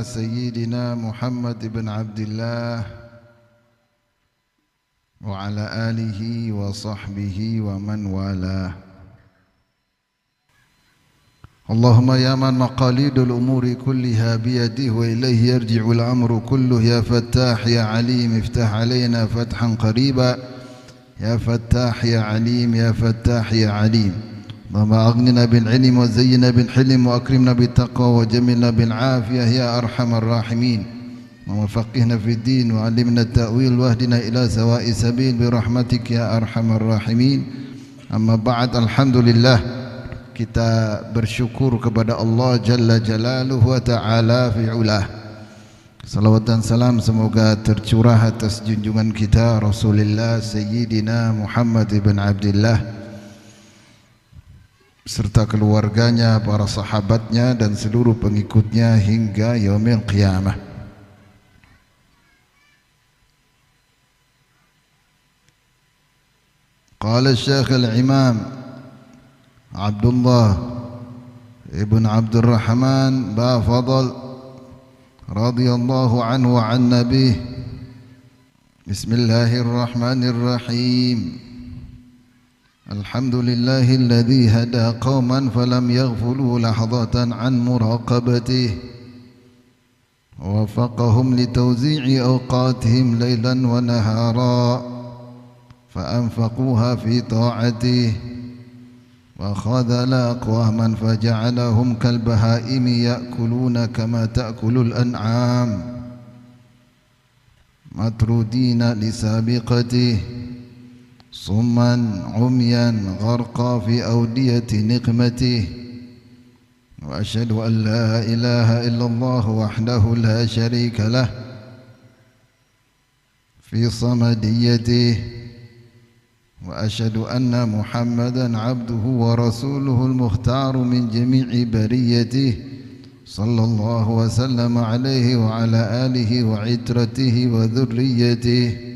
سيدنا محمد بن عبد الله وعلى آله وصحبه ومن والاه. اللهم يا من مقاليد الأمور كلها بيده وإليه يرجع الأمر كله، يا فتاح يا عليم افتح علينا فتحا قريبا، يا فتاح يا عليم يا فتاح يا عليم. اللهم أغننا بالعلم وزينا بالحلم وأكرمنا بالتقوى وجملنا بالعافية يا أرحم الراحمين. اللهم فقهنا في الدين وعلمنا التأويل واهدنا إلى سواء سبيل برحمتك يا أرحم الراحمين. Amma ba'd, alhamdulillah, kita bersyukur kepada Allah Jalla Jalaluhu wa Ta'ala fi'ulah. Salawat dan salam semoga tercurah atas junjungan kita Rasulullah Sayyidina Muhammad ibn Abdullah serta keluarganya, para sahabatnya dan seluruh pengikutnya hingga yaumil qiyamah. Qala Syekh al-Imam Abdullah ibn Abdurrahman Bafadal radhiyallahu anhu wa an nabih. Bismillahirrahmanirrahim. الحمد لله الذي هدى قوما فلم يغفلوا لحظة عن مراقبته، ووفقهم لتوزيع أوقاتهم ليلا ونهارا فأنفقوها في طاعته، وخذل أقواما فجعلهم كالبهائم يأكلون كما تأكل الأنعام مطرودين لسابقته، صما عميا غرقا في أودية نقمته. وأشهد أن لا إله إلا الله وحده لا شريك له في صمديته، وأشهد أن محمدا عبده ورسوله المختار من جميع بريته، صلى الله وسلم عليه وعلى آله وعترته وذريته.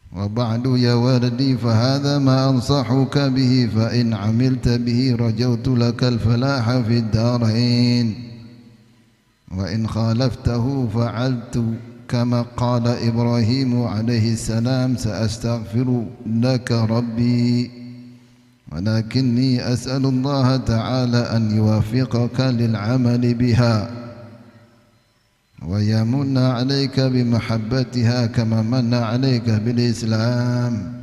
وبعد يا ولدي فهذا ما أنصحك به، فإن عملت به رجوت لك الفلاح في الدارين، وإن خالفته فعلت كما قال إبراهيم عليه السلام سأستغفر لك ربي، ولكني أسأل الله تعالى أن يوفقك للعمل بها ويمن عليك بمحبتها كما من عليك بالإسلام.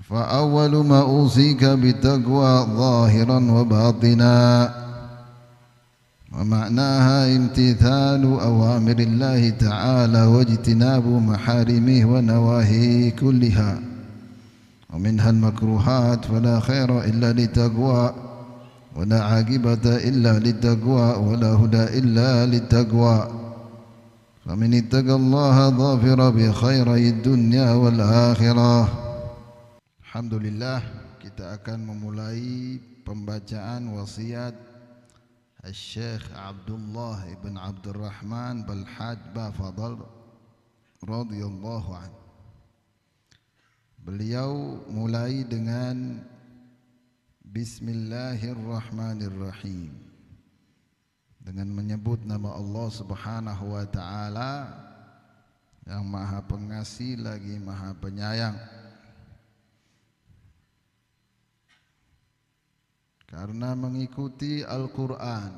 فأول ما أوصيك بتقوى ظاهرا وباطنا، ومعناها امتثال أوامر الله تعالى واجتناب محارمه ونواهيه كلها، ومنها المكروهات فلا خير إلا لتقوى، ولا عاقبة إلا للتقوى، ولا هدى إلا للتقوى. فمن اتقى الله ظافر بخيري الدنيا والآخرة. Alhamdulillah, kita akan memulai pembacaan wasiat Syekh Abdullah ibn Abdurrahman Balhaj Bafadal radhiyallahu anhu. Beliau mulai dengan Bismillahirrahmanirrahim, dengan menyebut nama Allah Subhanahu wa Ta'ala yang Maha Pengasih lagi Maha Penyayang. Karena mengikuti Al-Quran,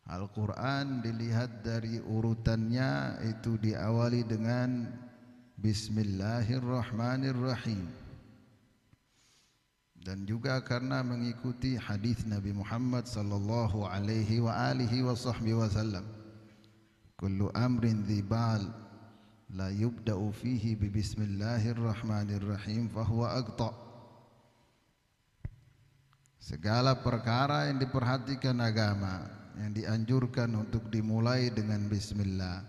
Al-Quran dilihat dari urutannya itu diawali dengan Bismillahirrahmanirrahim. Dan juga karena mengikuti hadis Nabi Muhammad sallallahu alaihi wa alihi wa sahbihi wasallam, kullu amrin dzibal la yubda'u fihi bi bismillahirrahmanirrahim fahuwa aqta. Segala perkara yang diperhatikan agama, yang dianjurkan untuk dimulai dengan bismillah,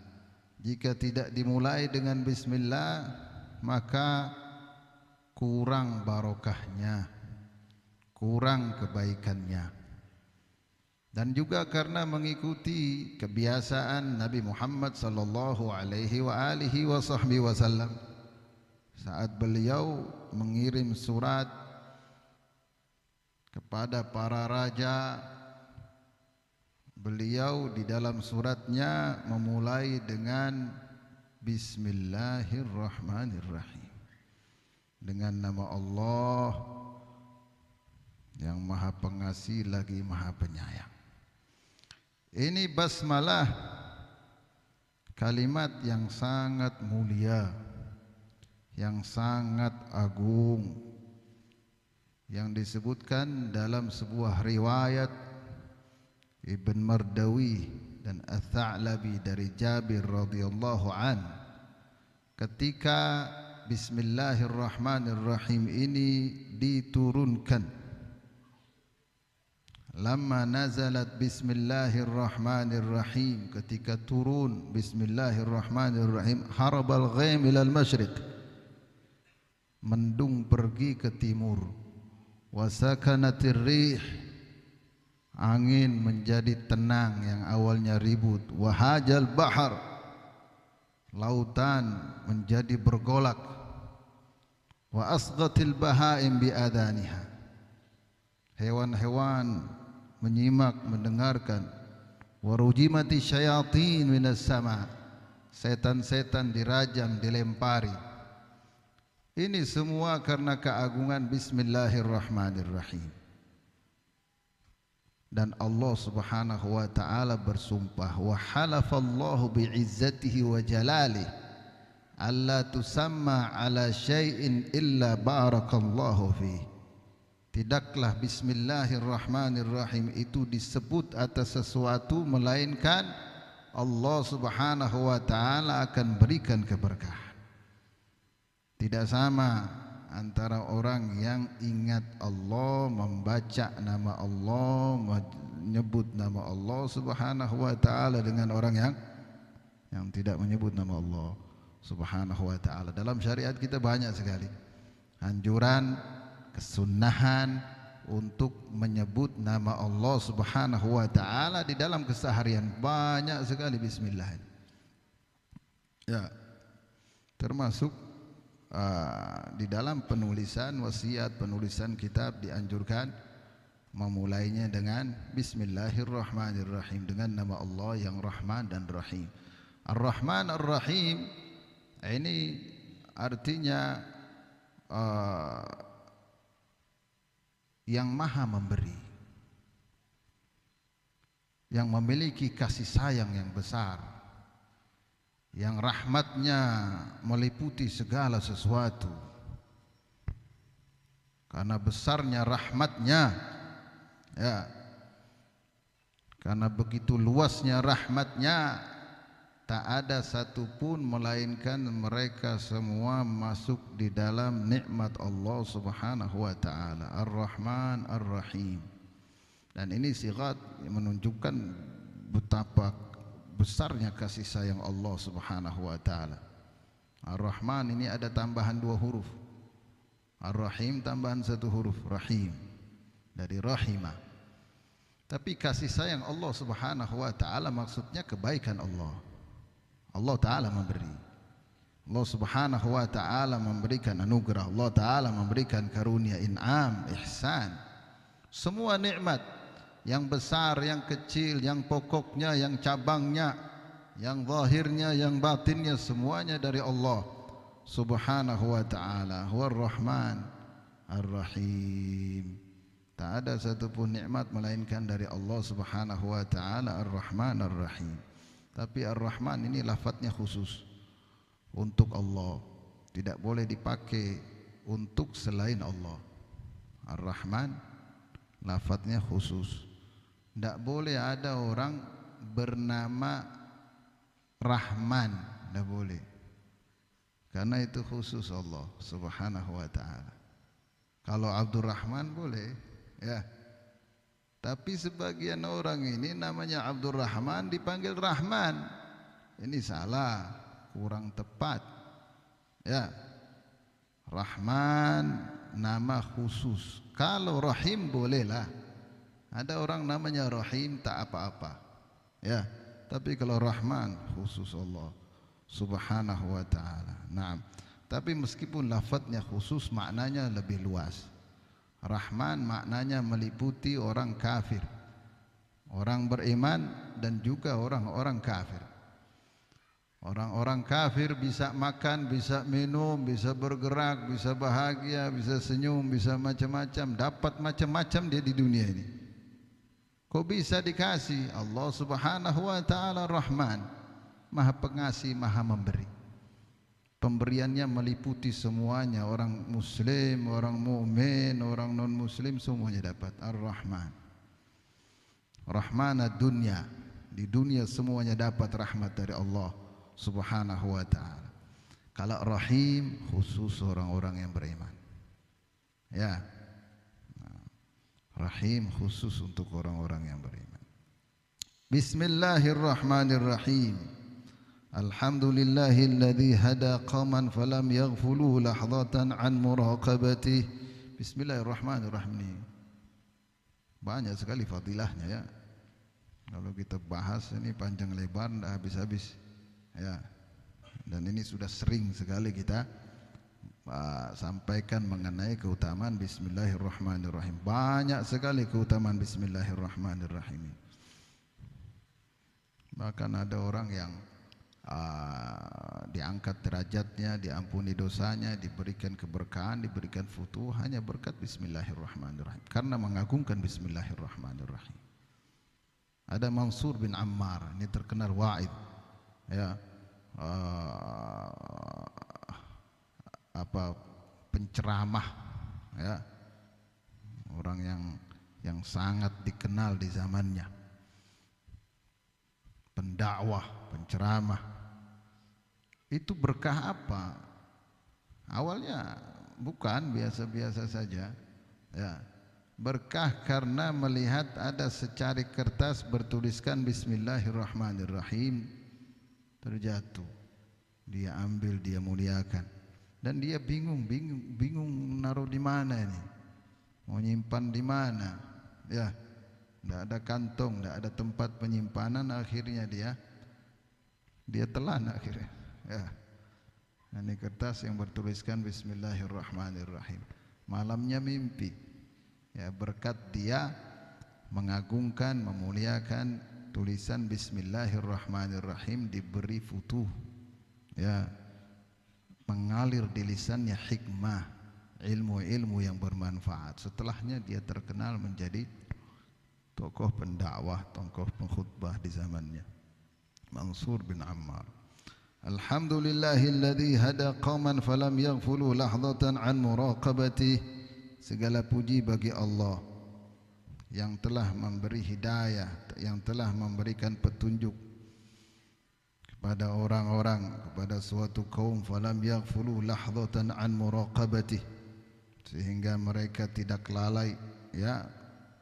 jika tidak dimulai dengan bismillah maka kurang barokahnya, kurang kebaikannya. Dan juga karena mengikuti kebiasaan Nabi Muhammad sallallahu alaihi wa alihi wasallam saat beliau mengirim surat kepada para raja beliau di dalam suratnya memulai dengan Bismillahirrahmanirrahim, dengan nama Allah yang Maha Pengasih lagi Maha Penyayang. Ini basmalah, kalimat yang sangat mulia, yang sangat agung, yang disebutkan dalam sebuah riwayat Ibn Mardawi dan Ats-Tsa'labi dari Jabir radhiyallahu an, ketika Bismillahirrahmanirrahim ini diturunkan, lamma nazalat Bismillahirrahmanirrahim, ketika turun Bismillahirrahmanirrahim, harabal ghaim ilal masyriq, mendung pergi ke timur, wasakanatir rih, angin menjadi tenang yang awalnya ribut, wahajal bahar, lautan menjadi bergolak, wa asghatil bahaim biadaniha, hewan-hewan menyimak mendengarkan, warujimati syayatin minas sama, setan-setan dirajam dilempari. Ini semua karena keagungan Bismillahirrahmanirrahim. Dan Allah Subhanahu wa taala bersumpah, wa halafallahu bi'izzatihi wa jalalihi alla tusamma ala syai'in illa barakallahu fihi. Tidaklah Bismillahirrahmanirrahim itu disebut atas sesuatu melainkan Allah Subhanahu wa taala akan berikan keberkahan. Tidak sama antara orang yang ingat Allah, membaca nama Allah, menyebut nama Allah Subhanahu wa taala, dengan orang yang tidak menyebut nama Allah Subhanahu wa taala. Dalam syariat kita banyak sekali anjuran, kesunahan untuk menyebut nama Allah Subhanahu wa taala di dalam keseharian, banyak sekali bismillah. Ya, termasuk di dalam penulisan wasiat, penulisan kitab dianjurkan memulainya dengan Bismillahirrahmanirrahim, dengan nama Allah yang Rahman dan Rahim. Ar-Rahman Ar-Rahim ini artinya yang maha memberi, yang memiliki kasih sayang yang besar, yang rahmatnya meliputi segala sesuatu. Karena besarnya rahmatnya, ya, karena begitu luasnya rahmatnya, tak ada satupun melainkan mereka semua masuk di dalam nikmat Allah Subhanahu wa taala, Ar-Rahman Ar-Rahim. Dan ini sigat menunjukkan betapa besarnya kasih sayang Allah Subhanahu wa taala. Ar-Rahman ini ada tambahan 2 huruf. Ar-Rahim tambahan 1 huruf, Rahim, dari rahimah. Tapi kasih sayang Allah Subhanahu wa taala maksudnya kebaikan Allah. Allah taala memberi. Allah Subhanahu wa taala memberikan anugerah. Allah taala memberikan karunia, in'am, ihsan. Semua nikmat, yang besar, yang kecil, yang pokoknya, yang cabangnya, yang zahirnya, yang batinnya, semuanya dari Allah Subhanahu wa taala. Huwar Rahman Ar-Rahim. Tak ada satupun nikmat melainkan dari Allah Subhanahu wa taala, Ar-Rahman Ar-Rahim. Tapi Ar-Rahman ini lafadznya khusus untuk Allah, tidak boleh dipakai untuk selain Allah. Ar-Rahman lafadznya khusus. Tidak boleh ada orang bernama Rahman, tidak boleh, karena itu khusus Allah Subhanahu wa taala. Kalau Abdurrahman boleh, ya. Tapi sebagian orang ini namanya Abdurrahman dipanggil Rahman. Ini salah, kurang tepat. Ya. Rahman nama khusus. Kalau Rahim bolehlah. Ada orang namanya Rahim tak apa-apa. Ya. Tapi kalau Rahman khusus Allah Subhanahu wa taala. Naam. Tapi meskipun lafadznya khusus, maknanya lebih luas. Rahman maknanya meliputi orang kafir, orang beriman dan juga orang-orang kafir. Orang-orang kafir bisa makan, bisa minum, bisa bergerak, bisa bahagia, bisa senyum, bisa macam-macam, dapat macam-macam dia di dunia ini. Kok bisa dikasih? Allah Subhanahu wa taala Rahman, Maha Pengasih, Maha Memberi. Pemberiannya meliputi semuanya, orang muslim, orang mukmin, orang non muslim semuanya dapat. Ar-Rahman. Rahmanad dunya. Di dunia semuanya dapat rahmat dari Allah Subhanahu wa ta'ala. Kalau Rahim khusus orang-orang yang beriman. Ya. Rahim khusus untuk orang-orang yang beriman. Bismillahirrahmanirrahim. Alhamdulillahilladzi hada qauman falam yaghfulu lahdatan an muraqabatih. Bismillahirrahmanirrahim. Banyak sekali fadilahnya ya. Kalau kita bahas ini panjang lebar tidak habis-habis. Ya, dan ini sudah sering sekali kita sampaikan mengenai keutamaan Bismillahirrahmanirrahim. Banyak sekali keutamaan Bismillahirrahmanirrahim. Bahkan ada orang yang diangkat derajatnya, diampuni dosanya, diberikan keberkahan, diberikan futuh hanya berkat Bismillahirrahmanirrahim, karena mengagungkan Bismillahirrahmanirrahim. Ada Mansur bin Ammar, ini terkenal wa'id. Ya, penceramah, ya, orang yang sangat dikenal di zamannya, pendakwah, penceramah. Itu berkah apa? Awalnya bukan biasa-biasa saja, ya. Berkah karena melihat ada secari kertas bertuliskan Bismillahirrahmanirrahim, terjatuh, dia ambil, dia muliakan, dan dia bingung naruh di mana ini, mau nyimpan di mana, ya, tidak ada kantong, tidak ada tempat penyimpanan. Akhirnya dia telan akhirnya, ya. Ini kertas yang bertuliskan Bismillahirrahmanirrahim. Malamnya mimpi, ya, berkat dia mengagungkan, memuliakan tulisan Bismillahirrahmanirrahim, diberi futuh, ya, mengalir di lisannya hikmah, ilmu-ilmu yang bermanfaat. Setelahnya dia terkenal menjadi tokoh pendakwah, tokoh pengkhutbah di zamannya, Mansur bin Ammar. Alhamdulillahilladzi hada qauman falam yaghfulu lahdatan an muraqabatih. Segala puji bagi Allah yang telah memberi hidayah, yang telah memberikan petunjuk kepada orang-orang, kepada suatu kaum, falam yaghfulu lahdatan an muraqabatih, sehingga mereka tidak lalai, ya,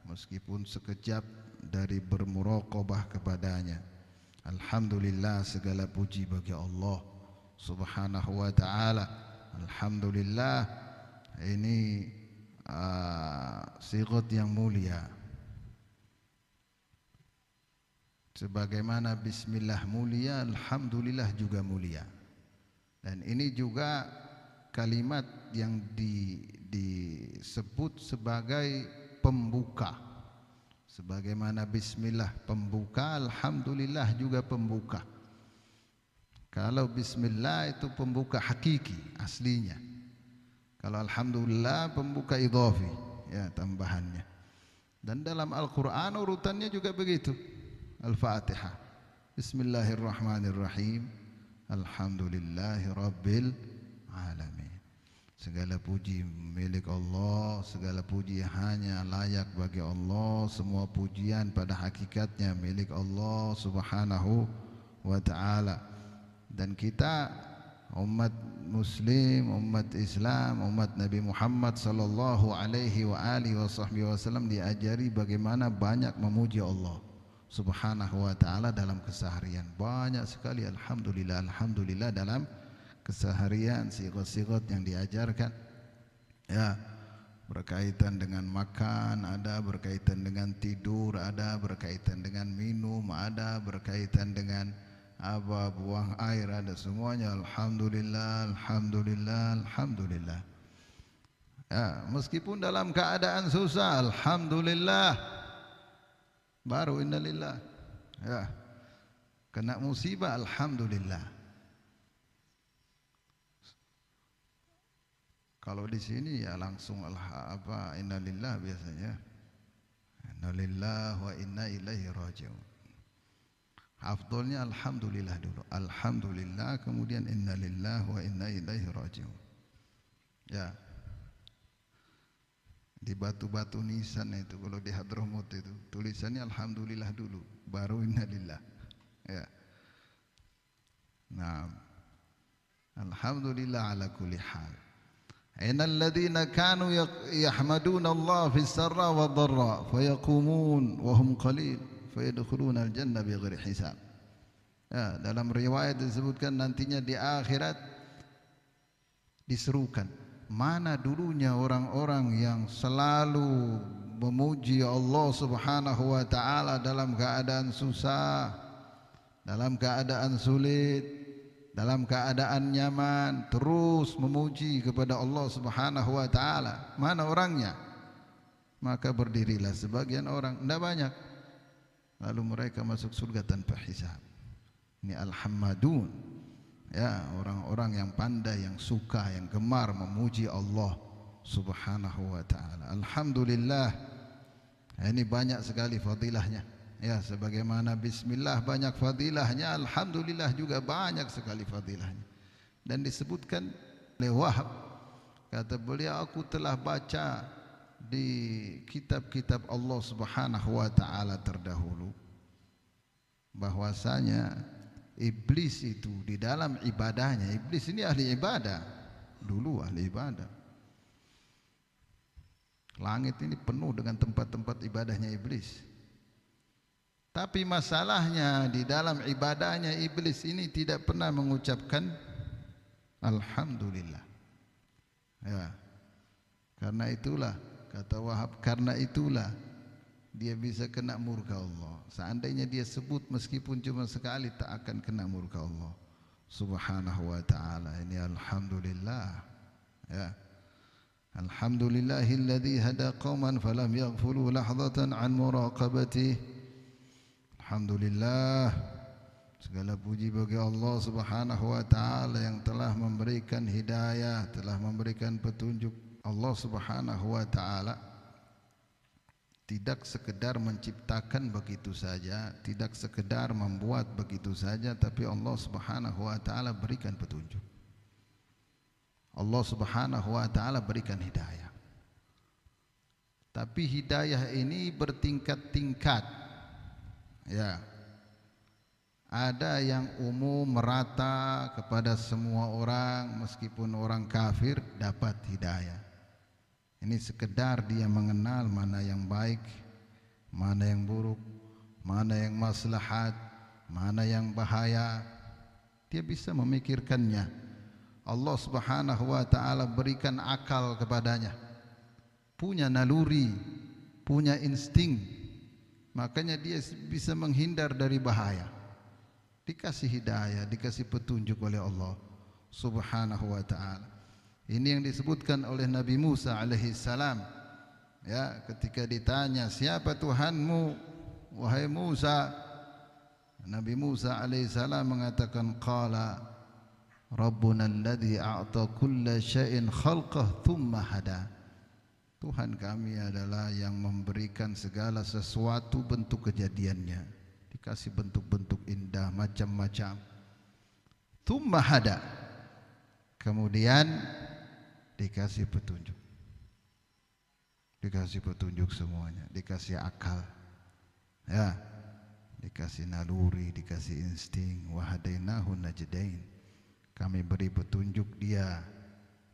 meskipun sekejap dari bermuraqabah kepadanya. Alhamdulillah, segala puji bagi Allah Subhanahu wa ta'ala. Alhamdulillah, ini sigat yang mulia. Sebagaimana bismillah mulia, alhamdulillah juga mulia. Dan ini juga kalimat yang disebut sebagai pembuka. Sebagaimana bismillah pembuka, alhamdulillah juga pembuka. Kalau bismillah itu pembuka hakiki, aslinya. Kalau alhamdulillah pembuka idhafi, ya, tambahannya. Dan dalam Al-Quran urutannya juga begitu. Al-Fatihah, Bismillahirrahmanirrahim, Alhamdulillahi Rabbil Alamin. Segala puji milik Allah, segala puji hanya layak bagi Allah. Semua pujian pada hakikatnya milik Allah Subhanahu wa ta'ala. Dan kita umat muslim, umat Islam, umat Nabi Muhammad sallallahu alaihi wa alihi wasallam diajari bagaimana banyak memuji Allah Subhanahu wa ta'ala dalam keseharian. Banyak sekali alhamdulillah, alhamdulillah dalam keseharian, sigat-sigat yang diajarkan, ya, berkaitan dengan makan, ada berkaitan dengan tidur, ada berkaitan dengan minum, ada berkaitan dengan buang air, ada semuanya. Alhamdulillah, alhamdulillah, alhamdulillah. Ya, meskipun dalam keadaan susah, alhamdulillah. baru innalillah. Ya, kena musibah alhamdulillah. Kalau di sini ya langsung innalillah biasanya. Innalillah wa inna ilaihi raji'un. Afdolnya alhamdulillah dulu. Alhamdulillah kemudian innalillah wa inna ilaihi raji'un. Ya. Di batu-batu nisan itu kalau di Hadramut itu tulisannya alhamdulillah dulu baru innalillah. Ya. Nah. Alhamdulillah ala kulli hal. Innal ladzina kanu yahmaduna Allah fis sarra wad dharra fayaqumun wa hum qalil fayadkhuluna al jannah bighairi hisab. Ya, dalam riwayat disebutkan nantinya di akhirat diserukan, mana dulunya orang-orang yang selalu memuji Allah Subhanahu wa taala dalam keadaan susah, dalam keadaan sulit, dalam keadaan nyaman, terus memuji kepada Allah Subhanahu wa taala. Mana orangnya? Maka berdirilah sebagian orang, tidak banyak, lalu mereka masuk surga tanpa hisab. Ini al-hammadun, ya, orang-orang yang pandai, yang suka, yang gemar memuji Allah Subhanahu wa taala. Alhamdulillah. Ini banyak sekali fadilahnya. Ya, sebagaimana bismillah banyak fadilahnya, alhamdulillah juga banyak sekali fadilahnya. Dan disebutkan oleh Wahab, kata beliau, aku telah baca di kitab-kitab Allah Subhanahu wa taala terdahulu bahwasanya iblis itu di dalam ibadahnya, iblis ini ahli ibadah, dulu ahli ibadah. Langit ini penuh dengan tempat-tempat ibadahnya iblis. Tapi masalahnya di dalam ibadahnya iblis ini tidak pernah mengucapkan alhamdulillah. Ya. Karena itulah kata Wahab, karena itulah dia bisa kena murka Allah. Seandainya dia sebut meskipun cuma sekali tak akan kena murka Allah Subhanahu wa taala. Ini alhamdulillah. Ya. Alhamdulillahilladzi hada qauman falam yaghfulu lahdatan an muraqabatihi. Alhamdulillah, segala puji bagi Allah Subhanahu wa taala yang telah memberikan hidayah, telah memberikan petunjuk. Allah Subhanahu wa taala tidak sekedar menciptakan begitu saja, tidak sekedar membuat begitu saja, tapi Allah Subhanahu wa taala berikan petunjuk. Allah Subhanahu wa taala berikan hidayah. Tapi hidayah ini bertingkat-tingkat. Ya, ada yang umum merata kepada semua orang, meskipun orang kafir dapat hidayah. Ini sekedar dia mengenal mana yang baik, mana yang buruk, mana yang maslahat, mana yang bahaya. Dia bisa memikirkannya. Allah Subhanahu wa taala berikan akal kepadanya, punya naluri, punya insting. Makanya dia bisa menghindar dari bahaya. Dikasih hidayah, dikasih petunjuk oleh Allah Subhanahu wa taala. Ini yang disebutkan oleh Nabi Musa alaihi salam. Ya, ketika ditanya, "Siapa Tuhanmu, wahai Musa?" Nabi Musa alaihi salam mengatakan, "Qala Rabbuna alladzi a'ta kulla syai'in khalqah thumma hada." Tuhan kami adalah yang memberikan segala sesuatu bentuk kejadiannya, dikasih bentuk-bentuk indah macam-macam. Tsumma hada, kemudian dikasih petunjuk, dikasih petunjuk semuanya, dikasih akal, ya, dikasih naluri, dikasih insting. Wahadainahu najdain, kami beri petunjuk dia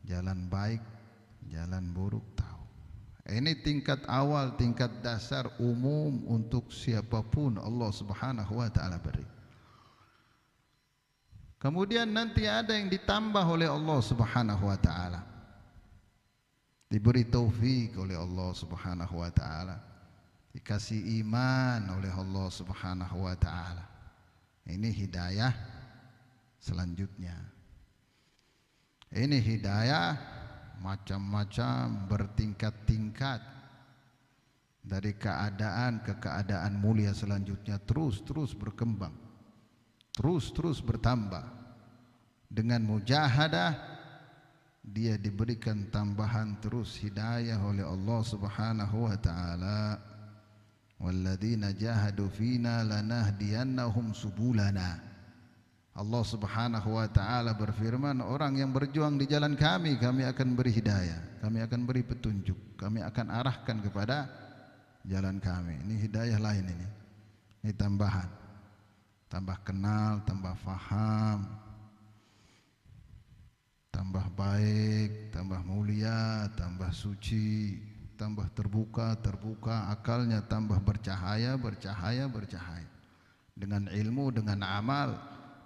jalan baik, jalan buruk, tahu. Ini tingkat awal, tingkat dasar umum untuk siapapun Allah Subhanahu wa taala beri. Kemudian nanti ada yang ditambah oleh Allah Subhanahu wa taala. Diberi taufik oleh Allah Subhanahu wa taala. Dikasih iman oleh Allah Subhanahu wa taala. Ini hidayah selanjutnya. Ini hidayah macam-macam, bertingkat-tingkat. dari keadaan ke keadaan mulia selanjutnya, terus berkembang, terus bertambah. Dengan mujahadah dia diberikan tambahan terus hidayah oleh Allah Subhanahu wa taala. Walladzina jahadu fina lanahdiyannahum subulana. Allah Subhanahu wa taala berfirman, orang yang berjuang di jalan kami akan beri hidayah, kami akan beri petunjuk, kami akan arahkan kepada jalan kami. Ini hidayah lain ini. Ini tambahan. Tambah kenal, tambah faham, tambah baik, tambah mulia, tambah suci, tambah terbuka, akalnya tambah bercahaya. Dengan ilmu, dengan amal,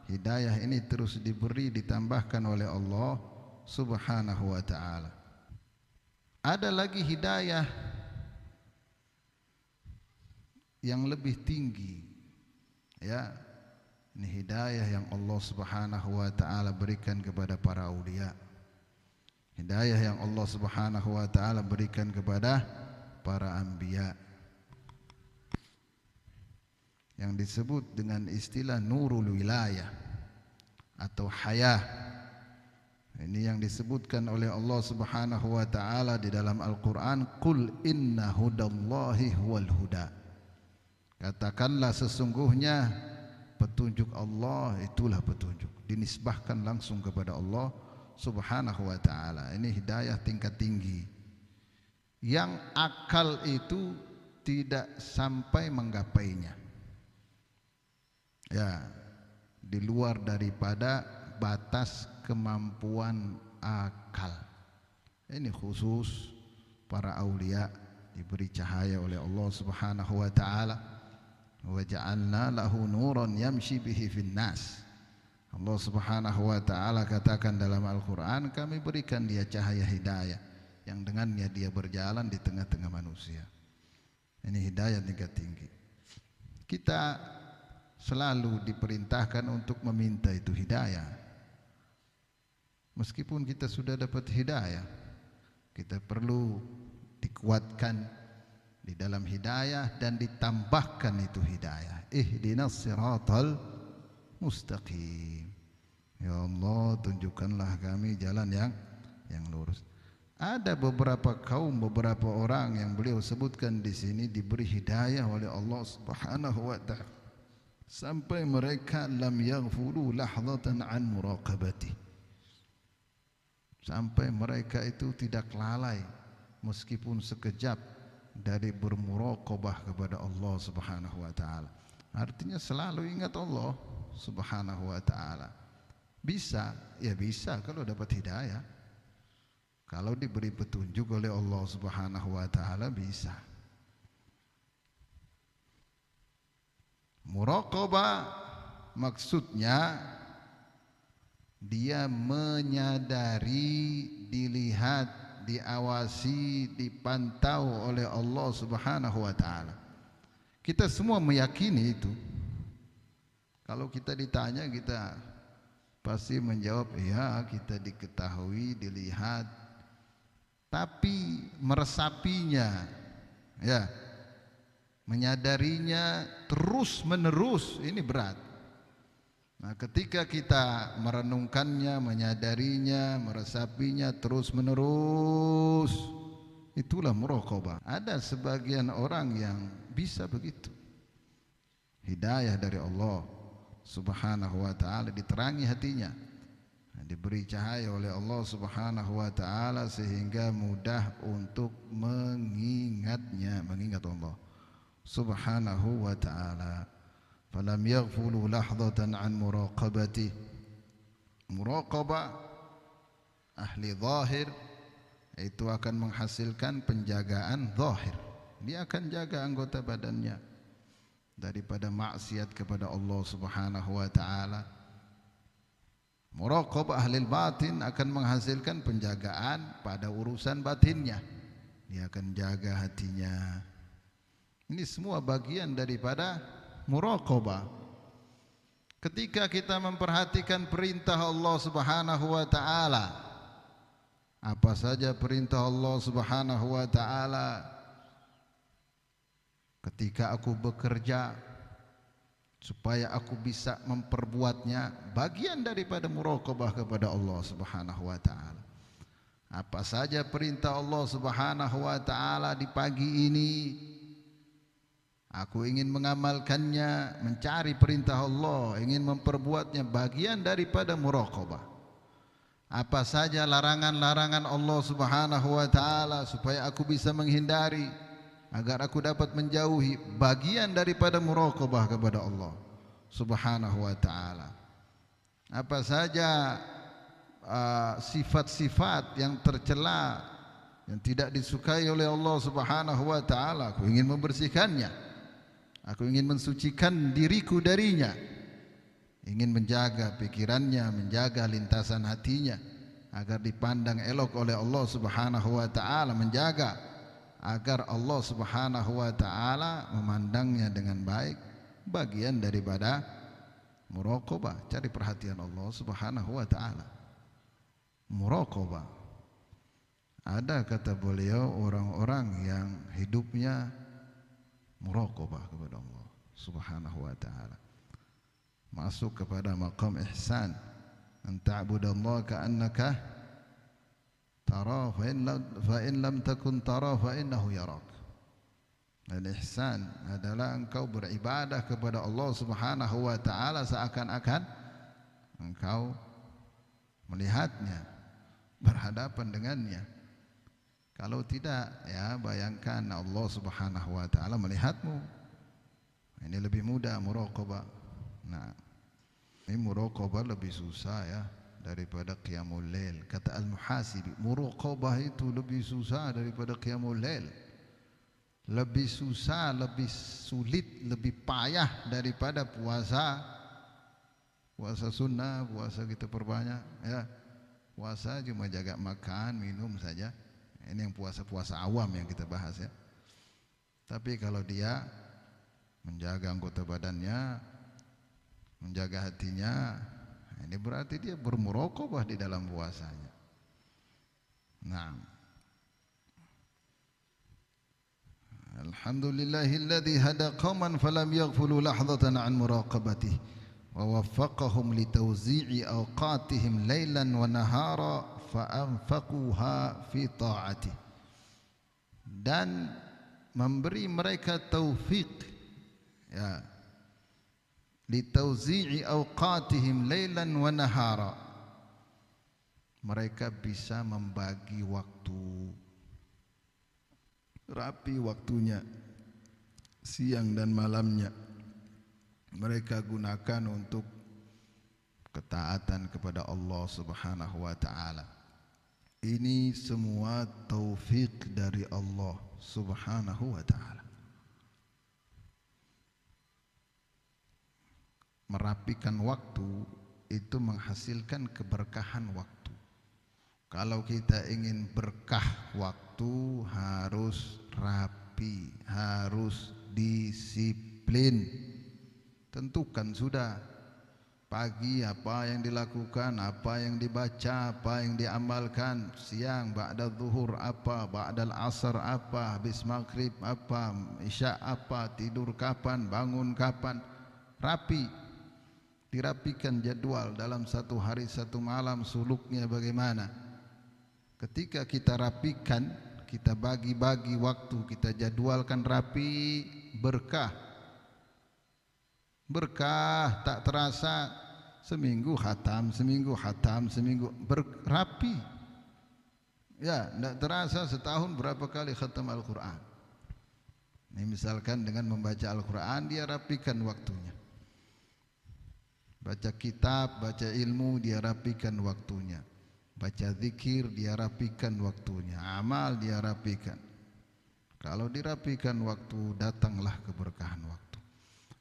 hidayah ini terus diberi, ditambahkan oleh Allah Subhanahu wa taala. Ada lagi hidayah yang lebih tinggi, ya. Ini hidayah yang Allah Subhanahu wa taala berikan kepada para aulia. Hidayah yang Allah Subhanahu wa taala berikan kepada para anbiya, yang disebut dengan istilah nurul wilayah atau hayah. Ini yang disebutkan oleh Allah Subhanahu wa taala di dalam Al-Qur'an, qul inna hudallahi huwal huda. Katakanlah sesungguhnya petunjuk Allah itulah petunjuk, dinisbahkan langsung kepada Allah Subhanahu wa taala. Ini hidayah tingkat tinggi yang akal itu tidak sampai menggapainya, ya, di luar daripada batas kemampuan akal. Ini khusus para aulia diberi cahaya oleh Allah Subhanahu wa taala. Wa ja'alna lahu nuran yamshi bihi fin nas. Allah Subhanahu wa taala katakan dalam Al-Qur'an, kami berikan dia cahaya hidayah yang dengannya dia berjalan di tengah-tengah manusia. Ini hidayah tingkat tinggi. Kita selalu diperintahkan untuk meminta itu hidayah. Meskipun kita sudah dapat hidayah, kita perlu dikuatkan di dalam hidayah dan ditambahkan itu hidayah. Ihdinas siratal mustaqim. Ya Allah, tunjukkanlah kami jalan yang lurus. Ada beberapa kaum, beberapa orang yang beliau sebutkan di sini diberi hidayah oleh Allah Subhanahu wa taala sampai mereka lam yaghfulu lahdatan an muraqabati. Sampai mereka itu tidak lalai meskipun sekejap dari bermuraqabah kepada Allah Subhanahu wa taala. Artinya selalu ingat Allah Subhanahu wa taala. Bisa, ya bisa kalau dapat hidayah. Kalau diberi petunjuk oleh Allah Subhanahu wa taala bisa. Muraqabah maksudnya dia menyadari, dilihat, diawasi, dipantau oleh Allah Subhanahu wa taala. Kita semua meyakini itu. Kalau kita ditanya, kita pasti menjawab, ya, kita diketahui, dilihat. Tapi meresapinya, ya, menyadarinya terus menerus, ini berat. Nah, ketika kita merenungkannya, menyadarinya, meresapinya terus menerus, itulah muraqabah. Ada sebagian orang yang bisa begitu. Hidayah dari Allah Subhanahu wa taala, diterangi hatinya, diberi cahaya oleh Allah Subhanahu wa taala sehingga mudah untuk mengingatnya, mengingat Allah Subhanahu wa taala. Falam yaghfulu lahdatan an muraqabati. Muraqabah ahli zahir itu akan menghasilkan penjagaan zahir. Dia akan jaga anggota badannya daripada maksiat kepada Allah Subhanahu wa taala. Muraqabah ahli batin akan menghasilkan penjagaan pada urusan batinnya. Dia akan jaga hatinya. Ini semua bagian daripada muraqabah. Ketika kita memperhatikan perintah Allah Subhanahu wa taala, apa saja perintah Allah Subhanahu wa taala, ketika aku bekerja, supaya aku bisa memperbuatnya, bagian daripada muraqabah kepada Allah Subhanahu wa taala. Apa saja perintah Allah Subhanahu wa taala di pagi ini, aku ingin mengamalkannya, mencari perintah Allah, ingin memperbuatnya, bagian daripada muraqabah. Apa saja larangan-larangan Allah Subhanahu wa taala, supaya aku bisa menghindari, agar aku dapat menjauhi, bagian daripada muraqabah kepada Allah Subhanahu wa taala. Apa saja sifat-sifat yang tercela, yang tidak disukai oleh Allah Subhanahu wa taala, aku ingin membersihkannya, aku ingin mensucikan diriku darinya, ingin menjaga pikirannya, menjaga lintasan hatinya agar dipandang elok oleh Allah Subhanahu wa taala, menjaga agar Allah Subhanahu wa taala memandangnya dengan baik, bagian daripada muraqabah, cari perhatian Allah Subhanahu wa taala. Muraqabah. Ada, kata beliau, orang-orang yang hidupnya muraqabah kepada Allah Subhanahu wa taala, masuk kepada maqam ihsan, an ta'budallaha ka'annaka tara fa in lam takun tara fa innahu yarak. Al-ihsan adalah engkau beribadah kepada Allah Subhanahu wa taala seakan-akan engkau melihatnya, berhadapan dengannya. Kalau tidak, ya bayangkan Allah Subhanahu wa taala melihatmu. Ini lebih mudah muraqabah. Nah, ini muraqabah lebih susah ya daripada qiyamul lail. Kata Al-Muhasibi, muraqabah itu lebih susah daripada qiyamul lail, lebih susah, lebih sulit, lebih payah daripada puasa sunnah. Puasa kita perbanyak ya, puasa cuma jaga makan minum saja, ini yang puasa awam yang kita bahas ya. Tapi kalau dia menjaga anggota badannya, menjaga hatinya, ini berarti dia bermuraqabah di dalam puasanya. Nah, alhamdulillahilladzi hada qauman falam yaghfulu lahdatan an muraqabatihi wa waffaqahum li tawzi'i awqatihim lailan wa nahara fa anfaquha fi ta'atihi, dan memberi mereka taufik ya, litauzi'i awqatihim lailan wa nahara, mereka bisa membagi waktu rapi, waktunya siang dan malamnya mereka gunakan untuk ketaatan kepada Allah Subhanahu wa taala. Ini semua taufik dari Allah Subhanahu wa taala. Merapikan waktu itu menghasilkan keberkahan waktu. Kalau kita ingin berkah waktu, harus rapi, harus disiplin. Tentukan sudah pagi apa yang dilakukan, apa yang dibaca, apa yang diamalkan, siang ba'da zuhur apa, ba'dal asar apa, habis maghrib apa, isya apa, tidur kapan, bangun kapan, rapi. Dirapikan jadwal dalam satu hari satu malam, suluknya bagaimana. Ketika kita rapikan, kita bagi-bagi waktu, kita jadwalkan rapi, berkah. Berkah tak terasa, seminggu khatam, seminggu rapi. Ya, tak terasa setahun berapa kali khatam Al-Quran. Ini misalkan dengan membaca Al-Quran, dia rapikan waktunya. Baca kitab, baca ilmu, dia rapikan waktunya. Baca zikir, dia rapikan waktunya. Amal, dia rapikan. Kalau dirapikan waktu, datanglah keberkahan waktu.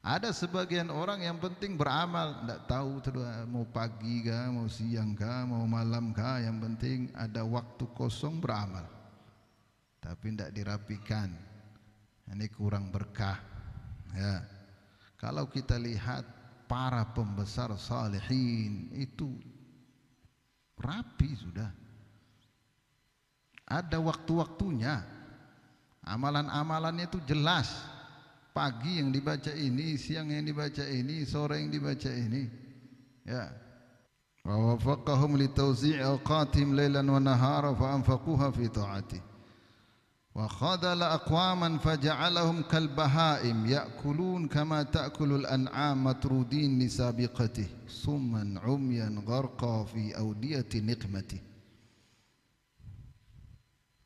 Ada sebagian orang yang penting beramal, tidak tahu mau pagi kah, mau siang kah, mau malam kah, yang penting ada waktu kosong beramal. Tapi tidak dirapikan. Ini kurang berkah. Ya. Kalau kita lihat para pembesar salihin itu rapi sudah, ada waktu-waktunya, amalan-amalannya itu jelas, Pagi yang dibaca ini, siang yang dibaca ini, sore yang dibaca ini. Ya. Wa waffaqahum li tawzi' awqatihim lailan wa nahara fa anfaquha fi ta'atih. Wa khadala aqwaman faja'alahum kal bahaim ya'kulun kama ta'kulul an'am matrudin li sabiqatih summan umyan gharqa fi awdiyati niqmatih.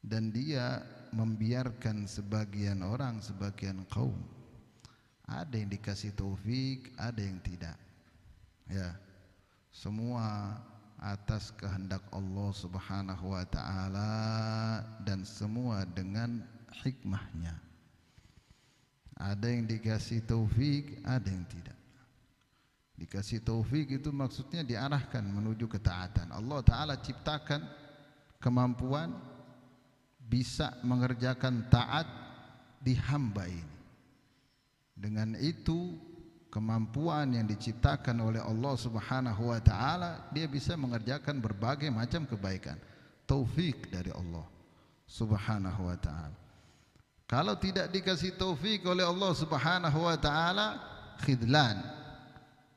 Dan dia membiarkan sebagian orang, sebagian kaum. Ada yang dikasih taufik, ada yang tidak. Ya, semua atas kehendak Allah Subhanahu wa taala dan semua dengan hikmahnya. Ada yang dikasih taufik, ada yang tidak. Dikasih taufik itu maksudnya diarahkan menuju ketaatan. Allah taala ciptakan kemampuan bisa mengerjakan taat di hamba ini. Dengan itu kemampuan yang diciptakan oleh Allah Subhanahu wa taala, dia bisa mengerjakan berbagai macam kebaikan. Taufik dari Allah Subhanahu wa taala. Kalau tidak dikasih taufik oleh Allah Subhanahu wa taala, khidlan,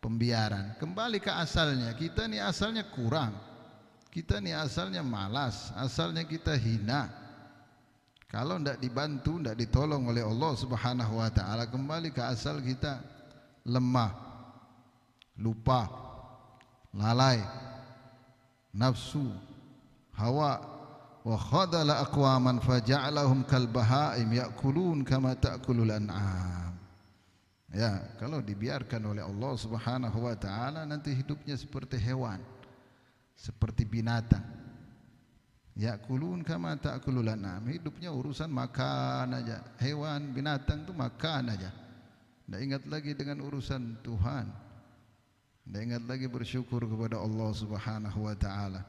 pembiaran, kembali ke asalnya. Kita ni asalnya kurang. Kita ni asalnya malas, asalnya kita hina. Kalau tidak dibantu, tidak ditolong oleh Allah Subhanahu wa taala, kembali ke asal kita, lemah, lupa, lalai, nafsu, hawa. Wa khadala aqwaman faja'alahum kal bahaim ya'kulun kama ta'kulul an'am. Ya, kalau dibiarkan oleh Allah Subhanahu wa taala, nanti hidupnya seperti hewan, seperti binatang. Ya'kulun kama ta'kulul an'am. Hidupnya urusan makan aja. Hewan, binatang itu makan aja. Tidak ingat lagi dengan urusan Tuhan. Tidak ingat lagi bersyukur kepada Allah Subhanahu wa taala.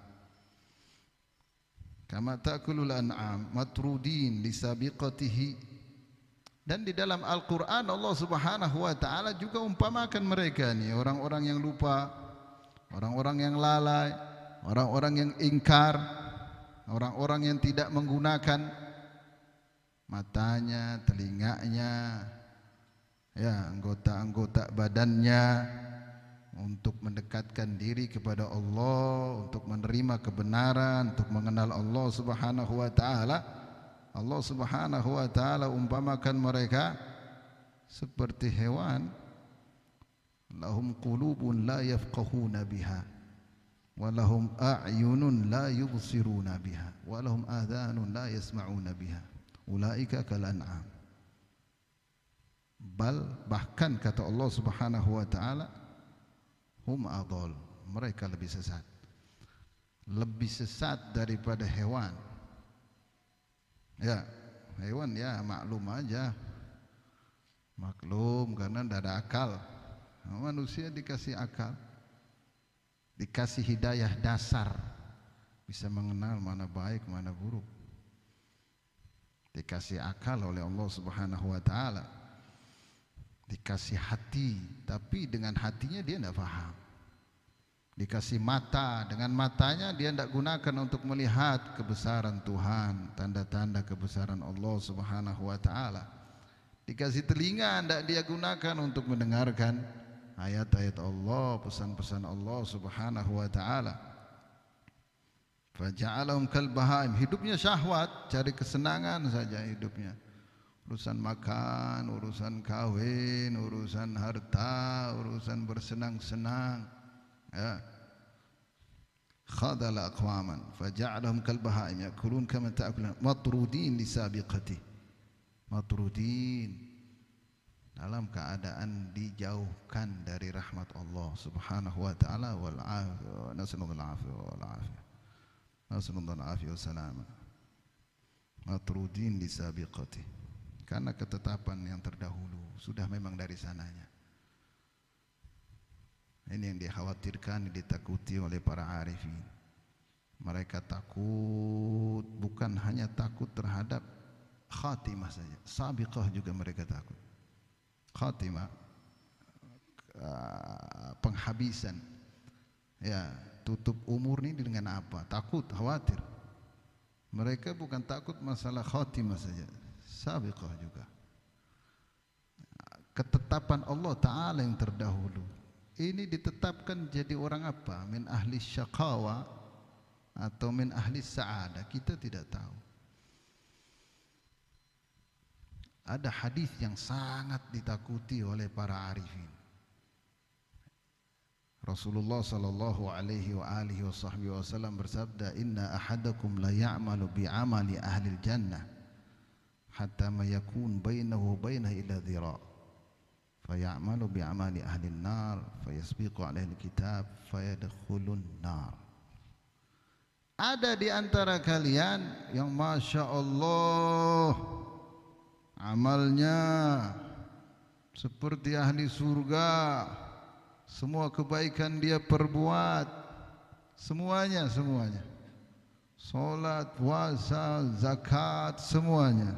Kama ta'kulul an'am matrudin li sabiqatihi. Dan di dalam Al-Qur'an Allah Subhanahu wa taala juga umpamakan mereka ni, orang-orang yang lupa, orang-orang yang lalai, orang-orang yang ingkar, orang-orang yang tidak menggunakan matanya, telinganya, ya, anggota-anggota badannya untuk mendekatkan diri kepada Allah, untuk menerima kebenaran, untuk mengenal Allah Subhanahu wa taala. Allah Subhanahu wa taala umpamakan mereka seperti hewan. Lahum qulubun la yafqahuna biha walahum a'yunun la yubsiruna biha walahum adhanun la yasma'una biha ulaika kal an'am. Bahkan kata Allah Subhanahu wa taala, hum adall, mereka lebih sesat, lebih sesat daripada hewan. Ya, hewan ya maklum aja, maklum karena tidak ada akal. Manusia dikasih akal, dikasih hidayah dasar, bisa mengenal mana baik mana buruk. Dikasih akal oleh Allah Subhanahu wa taala, dikasih hati, tapi dengan hatinya dia tidak faham. Dikasih mata, dengan matanya dia tidak gunakan untuk melihat kebesaran Tuhan, tanda-tanda kebesaran Allah Subhanahu wa taala. Dikasih telinga, tidak dia gunakan untuk mendengarkan ayat-ayat Allah, pesan-pesan Allah Subhanahu wa taala. Faja'alahum kal bahaim, hidupnya syahwat, cari kesenangan saja hidupnya. Urusan makan, urusan kawin, urusan harta, urusan bersenang-senang. Ya. Khadala aqwaman faja'alahum kal bahaim ya'kulun kama ta'kulun matrudin li sabiqati. Matrudin, dalam keadaan dijauhkan dari rahmat Allah Subhanahu wa taala. Wal afiyah, nasallallahu alaihi wal afiyah, nasallallahu alaihi wasallam. Matrudin li sabiqati, karena ketetapan yang terdahulu sudah memang dari sananya. Ini yang dikhawatirkan, ditakuti oleh para arifin. Mereka takut, bukan hanya takut terhadap khatimah saja, sabiqah juga mereka takut. Khatimah, penghabisan. Ya, tutup umur ini dengan apa? Takut, khawatir. Mereka bukan takut masalah khatimah saja, sabiqah juga. ketetapan Allah Ta'ala yang terdahulu. Ini ditetapkan jadi orang apa? Min ahli syaqawa atau min ahli sa'adah, kita tidak tahu. Ada hadis yang sangat ditakuti oleh para arifin. Rasulullah sallallahu alaihi wa alihi wasallam bersabda, "Inna ahadakum la ya'malu bi 'amali ahli al-jannah hatta ma yakun bainahu wa bainaha illa dhira'. Fayamalu bi'amali ahli an-nar fayasbiqu alaihi al-kitab fayadkhulun nar." Ada di antara kalian yang Masya Allah amalnya seperti ahli surga, semua kebaikan dia perbuat, semuanya salat, puasa, zakat, semuanya,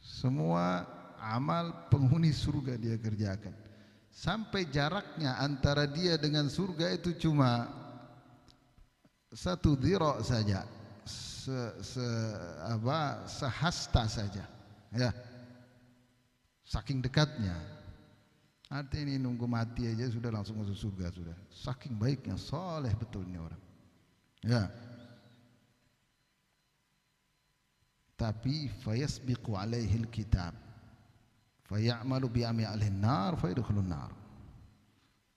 semua amal penghuni surga dia kerjakan, sampai jaraknya antara dia dengan surga itu cuma 1 dhira' saja, sehasta saja, ya, saking dekatnya. Artinya ini nunggu mati aja sudah langsung masuk surga sudah, saking baiknya, soleh betul ini orang, ya. Tapi fayasbiqu alaihi alkitab fayamalu bi'amali ahli nar fayadkhulun nar.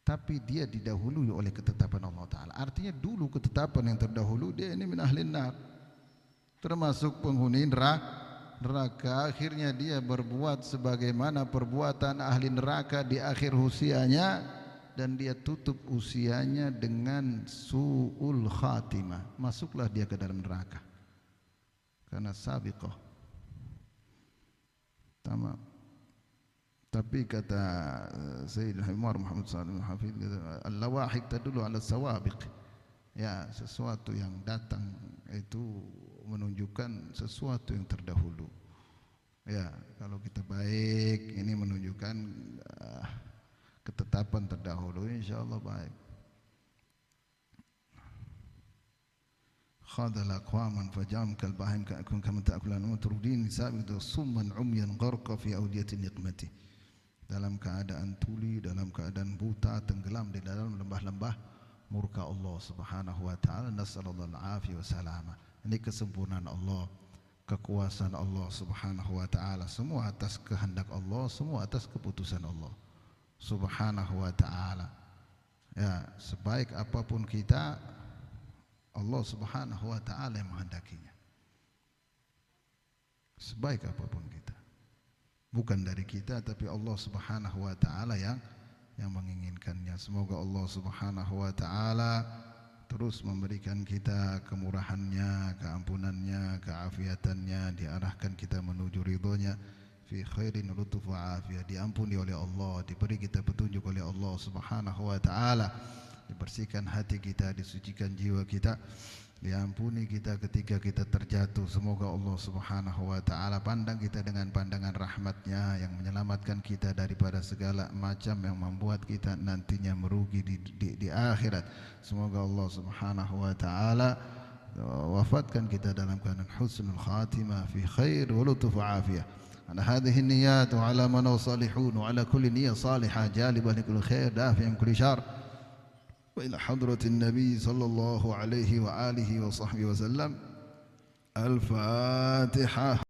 Tapi dia didahului oleh ketetapan Allah Ta'ala. Artinya dulu ketetapan yang terdahulu dia ini min ahli nar, termasuk penghuni neraka. Akhirnya dia berbuat sebagaimana perbuatan ahli neraka di akhir usianya, dan dia tutup usianya dengan su'ul khatimah. Masuklah dia ke dalam neraka karena sabiqah. Tamam. Tapi kata Sayyidina Umar Muhammad sallallahu alaihi wasallam, al-lawahik tadullu ala sawabiq. Ya, sesuatu yang datang itu menunjukkan sesuatu yang terdahulu. Ya, kalau kita baik, ini menunjukkan ketetapan terdahulu, insyaallah baik. Khadal aqwaman fajam kal bahim ka'akun kama ta'kulan mutrudin sabiqu summan umyan gharqa fi awdiyati niqmati. Dalam keadaan tuli, dalam keadaan buta, tenggelam di dalam lembah-lembah murka Allah Subhanahu wa taala. Nasallallahu alaihi wasallam. Ini kesempurnaan Allah, kekuasaan Allah Subhanahu wa taala, semua atas kehendak Allah, semua atas keputusan Allah Subhanahu wa taala. Ya, sebaik apapun kita, Allah Subhanahu wa taala yang menghendakinya. Sebaik apapun kita, bukan dari kita, tapi Allah Subhanahu wa taala yang menginginkannya. Semoga Allah Subhanahu wa taala terus memberikan kita kemurahannya, keampunannya, keafiatannya, diarahkan kita menuju ridhonya fi khairin lutuf wa afiyah, diampuni oleh Allah, diberi kita petunjuk oleh Allah Subhanahu wa taala, dibersihkan hati kita, disucikan jiwa kita, diampuni kita ketika kita terjatuh. Semoga Allah Subhanahu wa taala pandang kita dengan pandangan rahmatnya yang menyelamatkan kita daripada segala macam yang membuat kita nantinya merugi di akhirat. Semoga Allah Subhanahu wa taala wafatkan kita dalam keadaan husnul khatimah fi khair wa lutuf wa afiyah. Ala hadhihi niyyat wa ala man salihun wa ala kulli niyyah salihah jalibah li kulli khair dafi'an kulli syarr. وإلى حضرة النبي صلى الله عليه وآله وصحبه وسلم. الفاتحة.